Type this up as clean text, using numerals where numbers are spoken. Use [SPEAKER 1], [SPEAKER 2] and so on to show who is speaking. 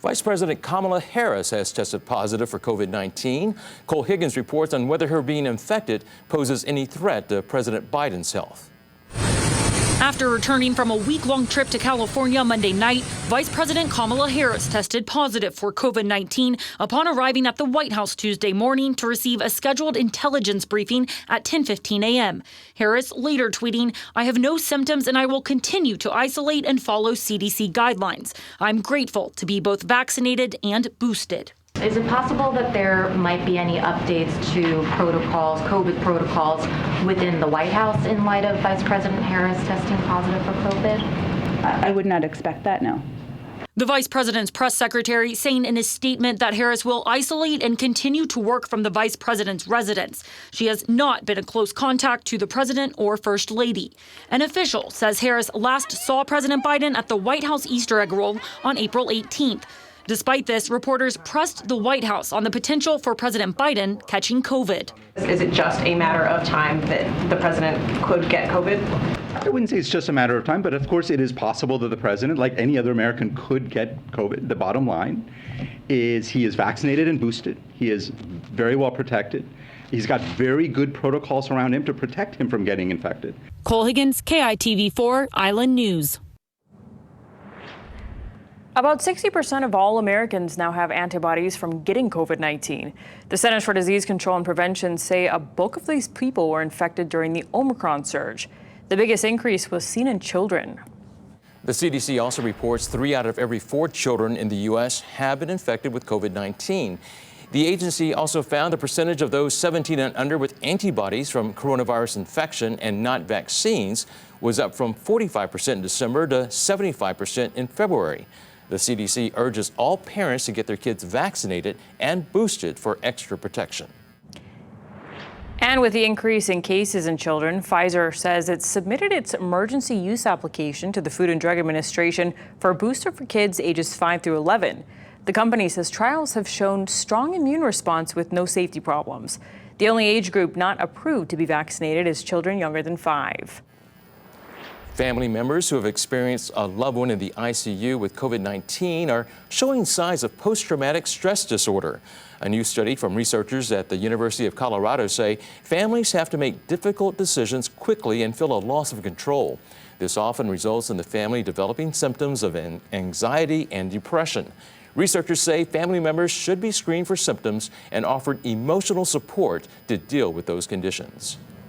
[SPEAKER 1] Vice President Kamala Harris has tested positive for COVID-19. Cole Higgins reports on whether her being infected poses any threat to President Biden's health.
[SPEAKER 2] After returning from a week-long trip to California Monday night, Vice President Kamala Harris tested positive for COVID-19 upon arriving at the White House Tuesday morning to receive a scheduled intelligence briefing at 10:15 a.m. Harris later tweeting, "I have no symptoms and I will continue to isolate and follow CDC guidelines. I'm grateful to be both vaccinated and boosted."
[SPEAKER 3] Is it possible that there might be any updates to protocols, COVID protocols, within the White House in light of Vice President Harris testing positive for COVID?
[SPEAKER 4] I would not expect that, no.
[SPEAKER 2] The vice president's press secretary saying in a statement that Harris will isolate and continue to work from the vice president's residence. She has not been a close contact to the president or first lady. An official says Harris last saw President Biden at the White House Easter egg roll on April 18th. Despite this, reporters pressed the White House on the potential for President Biden catching COVID.
[SPEAKER 5] Is it just a matter of time that the president could get COVID?
[SPEAKER 6] I wouldn't say it's just a matter of time, but of course it is possible that the president, like any other American, could get COVID. The bottom line is he is vaccinated and boosted. He is very well protected. He's got very good protocols around him to protect him from getting infected.
[SPEAKER 2] Cole Higgins, KITV4, Island News.
[SPEAKER 7] About 60% of all Americans now have antibodies from getting COVID-19. The Centers for Disease Control and Prevention say a bulk of these people were infected during the Omicron surge. The biggest increase was seen in children.
[SPEAKER 1] The CDC also reports 3 out of every 4 children in the U.S. have been infected with COVID-19. The agency also found the percentage of those 17 and under with antibodies from coronavirus infection and not vaccines was up from 45% in December to 75% in February. The CDC urges all parents to get their kids vaccinated and boosted for extra protection.
[SPEAKER 7] And with the increase in cases in children, PFIZER says it submitted its emergency use application to the Food and Drug Administration for a booster for kids ages 5 through 11. The company says trials have shown strong immune response with no safety problems. The only age group not approved to be vaccinated is children younger than 5.
[SPEAKER 1] Family members who have experienced a loved one in the ICU with COVID-19 are showing signs of post-traumatic stress disorder. A new study from researchers at the University of Colorado say families have to make difficult decisions quickly and feel a loss of control. This often results in the family developing symptoms of anxiety and depression. Researchers say family members should be screened for symptoms and offered emotional support to deal with those conditions.